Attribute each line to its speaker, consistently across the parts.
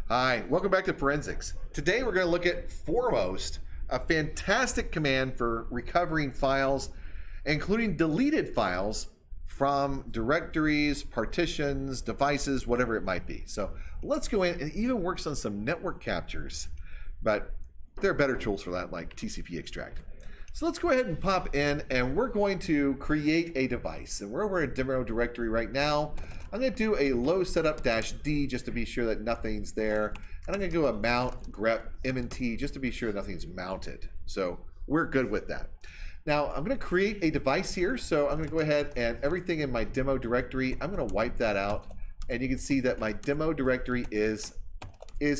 Speaker 1: Hi, welcome back to Forensics. Today we're going to look at Foremost, a fantastic command for recovering files, including deleted files from directories, partitions, devices, whatever it might be. So let's go in. It even works on some network captures, but there are better tools for that like TCP extract. So let's go ahead and pop in, and we're going to create a device. And we're over in a demo directory right now. I'm going to do a losetup-d just to be sure that nothing's there. And I'm going to do a mount grep mnt just to be sure nothing's mounted. So we're good with that. Now I'm going to create a device here. So I'm going to go ahead and everything in my demo directory, I'm going to wipe that out. And you can see that my demo directory is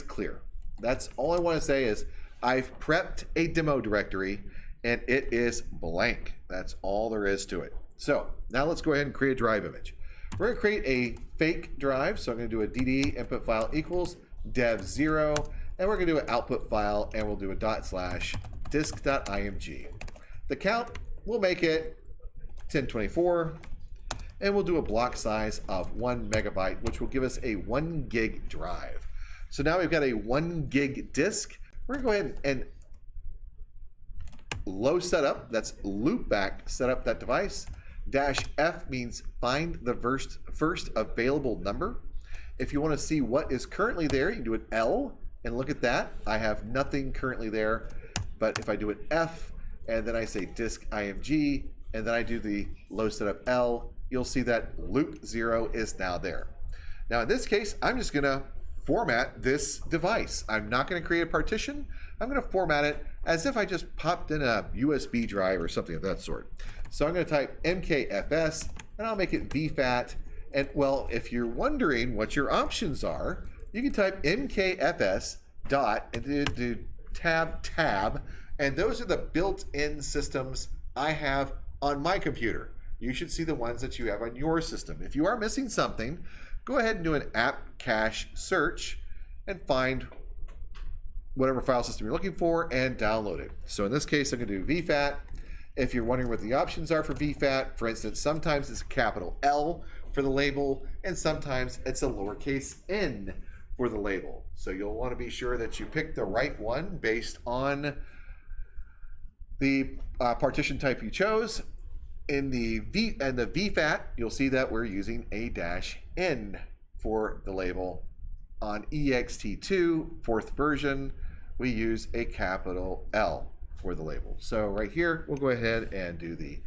Speaker 1: clear. That's all I want to say is I've prepped a demo directory and it is blank. That's all there is to it. So now let's go ahead and create a drive image. We're going to create a fake drive. So I'm going to do a dd input file equals dev0, and we're going to do an output file, and we'll do a /disk.img. The count, we'll make it 1024, and we'll do a block size of 1 megabyte, which will give us a 1 gig drive. So now we've got a 1 gig disk. We're going to go ahead and losetup, that's loop back, set up that device. -F means find the first available number. If you want to see what is currently there, you can do an L and look at that. I have nothing currently there, but if I do an F and then I say disk img and then I do the losetup L, you'll see that loop 0 is now there. Now in this case, I'm just going to format this device. I'm not going to create a partition. I'm going to format it as if I just popped in a USB drive or something of that sort. So I'm going to type mkfs and I'll make it vfat. And well, if you're wondering what your options are, you can type mkfs dot and do tab, and those are the built-in systems I have on my computer. You should see the ones that you have on your system. If you are missing something, go ahead and do an app cache search and find whatever file system you're looking for and download it. So in this case, I'm going to do vfat. If you're wondering what the options are for vfat, for instance, sometimes it's a capital L for the label, and sometimes it's a lowercase n for the label. So you'll want to be sure that you pick the right one based on the partition type you chose. In the vfat, you'll see that we're using a -n for the label. On ext2 4th version, we use a capital L for the label. So right here, we'll go ahead and do the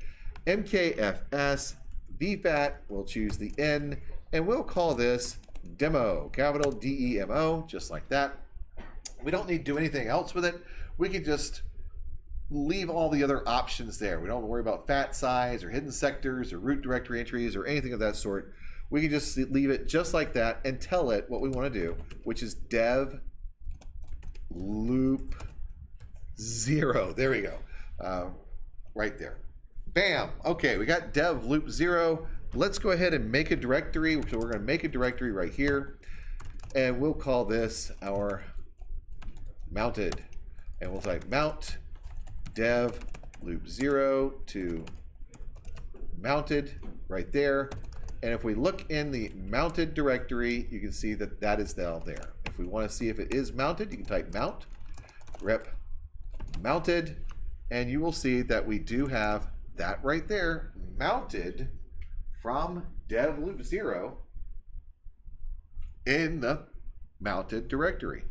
Speaker 1: mkfs vfat. We'll choose the n, and we'll call this demo, capital DEMO, just like that. We don't need to do anything else with it. We can just leave all the other options there. We don't worry about fat size or hidden sectors or root directory entries or anything of that sort. We can just leave it just like that and tell it what we want to do, which is dev loop 0. There we go. Right there. Bam. Okay, we got dev loop 0. Let's go ahead and make a directory. So we're going to make a directory right here, and we'll call this our mounted. And we'll type mount dev loop 0 to mounted right there. And if we look in the mounted directory, you can see that that is now there. If we want to see if it is mounted, you can type mount grep mounted, and you will see that we do have that right there mounted from dev loop 0 in the mounted directory.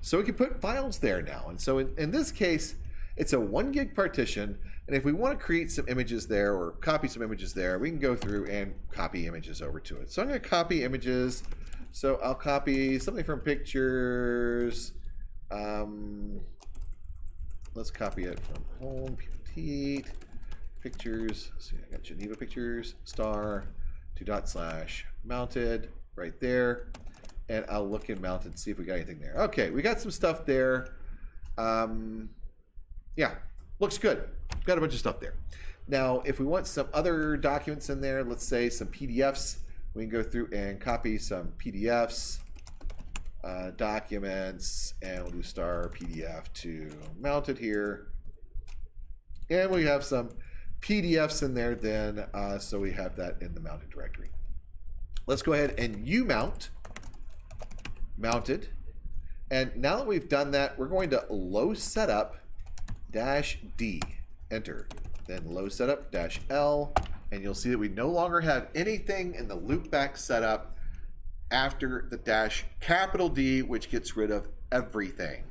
Speaker 1: So we can put files there now. And so in this case, it's a 1 gig partition, and if we want to create some images there or copy some images there, we can go through and copy images over to it. So I'm going to copy images. So I'll copy something from pictures. Let's copy it from home, Poteete, pictures. See, I got Geneva pictures, star, /mounted right there. And I'll look in mounted, see if we got anything there. Okay, we got some stuff there. Yeah, looks good. Got a bunch of stuff there. Now, if we want some other documents in there, let's say some PDFs, we can go through and copy some PDFs, documents, and we'll do star PDF to mounted here. And we have some PDFs in there then, so we have that in the mounted directory. Let's go ahead and umount mounted And now that we've done that, we're going to losetup -D, enter. Then losetup -L, and you'll see that we no longer have anything in the loopback setup after the -D, which gets rid of everything.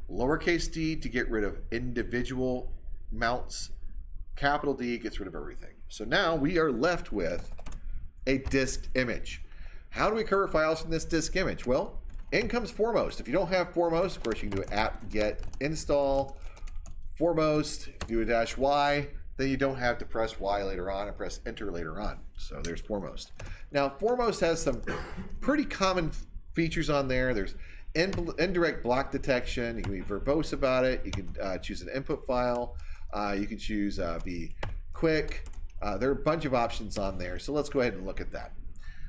Speaker 1: Lowercase d to get rid of individual mounts. Capital D gets rid of everything. So now we are left with a disk image. How do we cover files from this disk image? Well, in comes foremost. If you don't have foremost, of course you can do apt get install foremost, do a -Y, then you don't have to press Y later on and press enter later on. So there's foremost. Now foremost has some pretty common features on there. There's indirect block detection. You can be verbose about it. You can choose an input file. You can choose be quick. There are a bunch of options on there. So let's go ahead and look at that.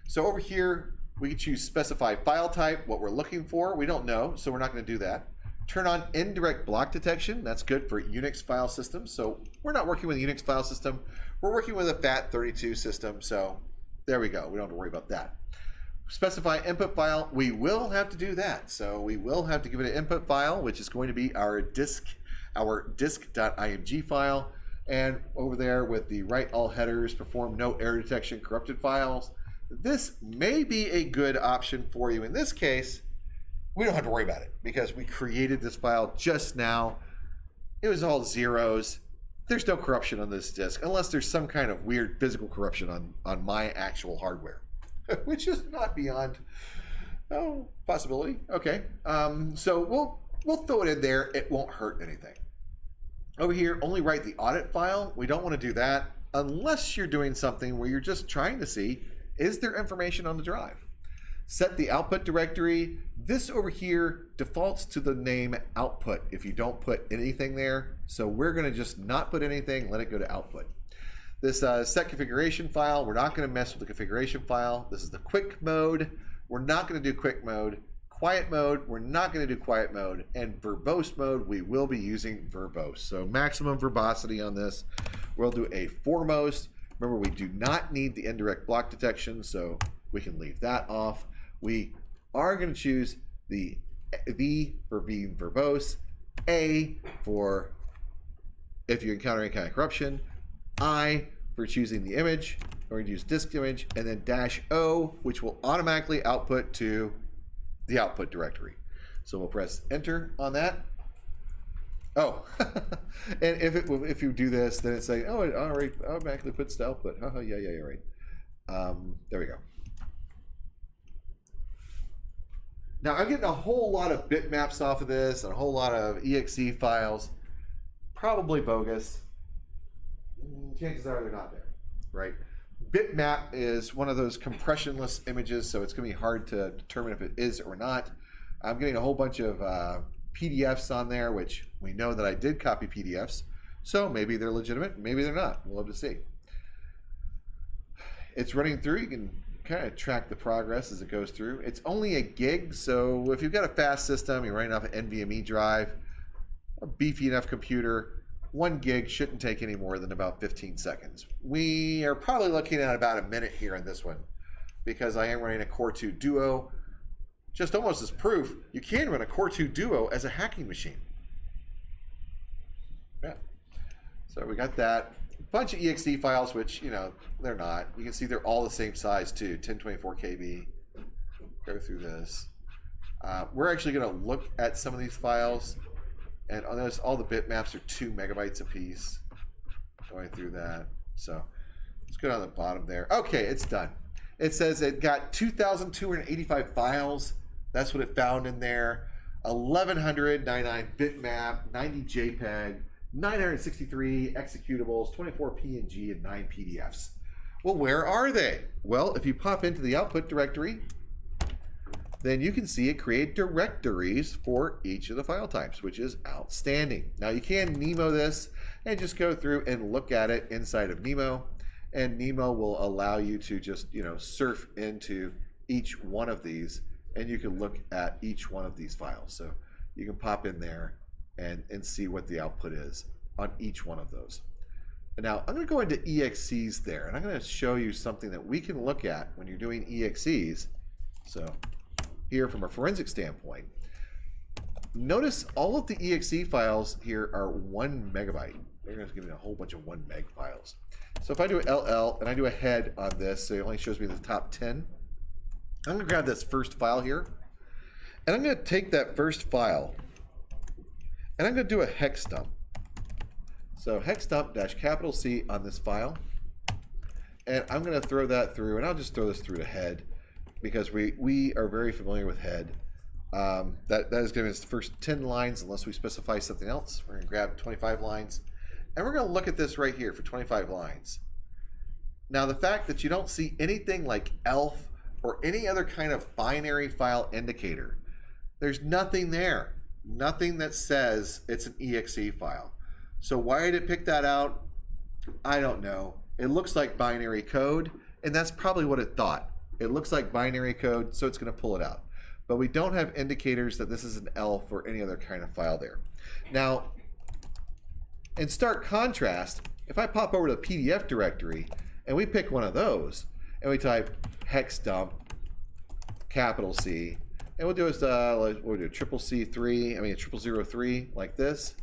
Speaker 1: So over here, we can choose specify file type, what we're looking for. We don't know, so we're not going to do that. Turn on indirect block detection. That's good for Unix file systems. So we're not working with a Unix file system. We're working with a FAT32 system. So there we go. We don't have to worry about that. Specify input file. We will have to do that. So we will have to give it an input file, which is going to be our disk.img file. And over there with the write all headers, perform no error detection, corrupted files. This may be a good option for you. In this case, we don't have to worry about it because we created this file just now. It was all zeros. There's no corruption on this disk unless there's some kind of weird physical corruption on my actual hardware, which is not beyond possibility. Okay, so we'll throw it in there. It won't hurt anything. Over here, only write the audit file. We don't want to do that unless you're doing something where you're just trying to see, is there information on the drive? Set the output directory. This over here defaults to the name output if you don't put anything there. So we're going to just not put anything, let it go to output. This set configuration file, we're not going to mess with the configuration file. This is the quick mode. We're not going to do quick mode. Quiet mode, we're not going to do quiet mode. And verbose mode, we will be using verbose. So maximum verbosity on this. We'll do a foremost. Remember, we do not need the indirect block detection, so we can leave that off. We are going to choose the V for being verbose, A for if you encounter any kind of corruption, I for choosing the image. We're going to use disk image, and then -O, which will automatically output to the output directory. So we'll press enter on that. Oh, and if you do this, then it's like, oh, it already automatically puts to output. Oh, yeah, right. There we go. Now I'm getting a whole lot of bitmaps off of this and a whole lot of exe files. Probably bogus. Chances are they're not there, right? Bitmap is one of those compressionless images, so it's going to be hard to determine if it is or not. I'm getting a whole bunch of PDFs on there, which we know that I did copy PDFs, so maybe they're legitimate, maybe they're not. We'll have to see. It's running through. You can kind of track the progress as it goes through. It's only a gig, so if you've got a fast system, you're running off an NVMe drive, a beefy enough computer, 1 gig shouldn't take any more than about 15 seconds. We are probably looking at about a minute here on this one because I am running a Core 2 Duo. Just almost as proof, you can run a Core 2 Duo as a hacking machine. Yeah. So we got that. A bunch of exe files, which, you know, they're not. You can see they're all the same size too, 1024 KB. Go through this. We're actually going to look at some of these files. And on those, all the bitmaps are 2 megabytes apiece. Going through that. So let's go down the bottom there. Okay, it's done. It says it got 2,285 files. That's what it found in there. 1,199 bitmap, 90 JPEG, 963 executables, 24 PNG, and 9 PDFs. Well, where are they? Well, if you pop into the output directory, then you can see it create directories for each of the file types, which is outstanding. Now you can Nemo this and just go through and look at it inside of Nemo, and Nemo will allow you to just, you know, surf into each one of these, and you can look at each one of these files. So you can pop in there and see what the output is on each one of those. And now I'm going to go into EXEs there, and I'm going to show you something that we can look at when you're doing EXEs. So here from a forensic standpoint, notice all of the exe files here are 1 megabyte. They're going to give me a whole bunch of 1 meg files. So if I do LL and I do a head on this, so it only shows me the top 10, I'm going to grab this first file here, and I'm going to take that first file, and I'm going to do a hex dump. So hex dump - C on this file, and I'm going to throw that through, and I'll just throw this through to head because we are very familiar with head. That is going to be the first 10 lines unless we specify something else. We're going to grab 25 lines, and we're going to look at this right here for 25 lines. Now, the fact that you don't see anything like ELF or any other kind of binary file indicator, there's nothing there. Nothing that says it's an exe file. So why did it pick that out? I don't know. It looks like binary code, and that's probably what it thought. It looks like binary code, so it's going to pull it out. But we don't have indicators that this is an ELF or any other kind of file there. Now, in stark contrast, if I pop over to the PDF directory and we pick one of those and we type hexdump C, and we'll do we'll do a 0003 like this,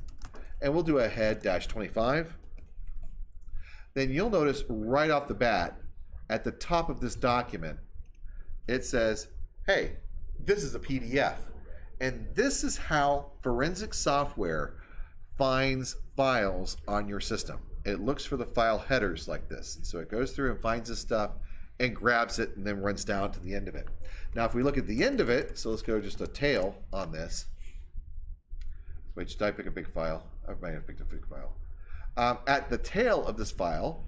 Speaker 1: and we'll do a head -25. Then you'll notice right off the bat at the top of this document, it says, hey, this is a PDF. And this is how forensic software finds files on your system. It looks for the file headers like this. And so it goes through and finds this stuff and grabs it and then runs down to the end of it. Now, if we look at the end of it, so let's go just a tail on this. Wait, did I pick a big file? I might have picked a big file. At the tail of this file,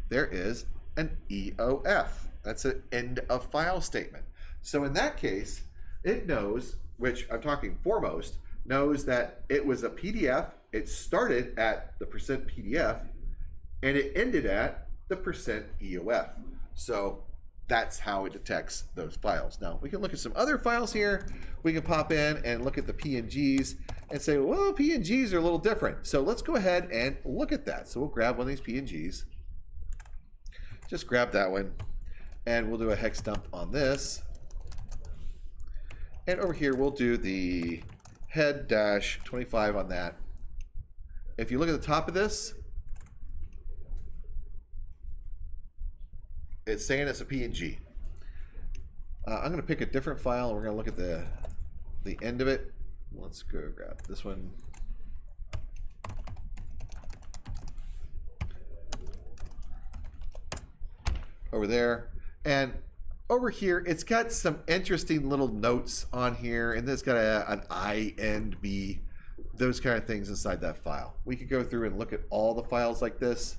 Speaker 1: there is an EOF. That's an end of file statement. So in that case, it knows, which I'm talking foremost, knows that it was a PDF. It started at the %PDF and it ended at the %EOF. So that's how it detects those files. Now we can look at some other files here. We can pop in and look at the PNGs and say, well, PNGs are a little different. So let's go ahead and look at that. So we'll grab one of these PNGs. Just grab that one and we'll do a hex dump on this. And over here, we'll do the head -25 on that. If you look at the top of this, it's saying it's a PNG. I'm going to pick a different file, and we're going to look at the end of it. Let's go grab this one. Over there. And over here, it's got some interesting little notes on here, and it's got an I and B, those kind of things inside that file. We could go through and look at all the files like this.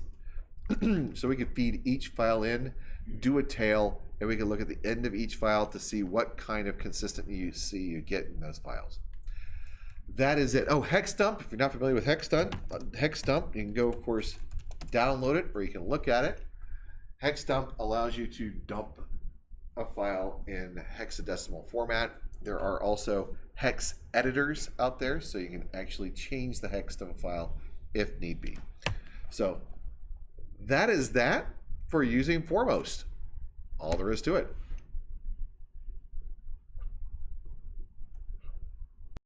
Speaker 1: So we could feed each file in, do a tail, and we can look at the end of each file to see what kind of consistency you get in those files. That is it. Oh, hexdump, if you're not familiar with hexdump, you can go, of course, download it, or you can look at it. Hexdump allows you to dump a file in hexadecimal format. There are also hex editors out there, so you can actually change the hexdump file if need be. So that is that for using Foremost. All there is to it.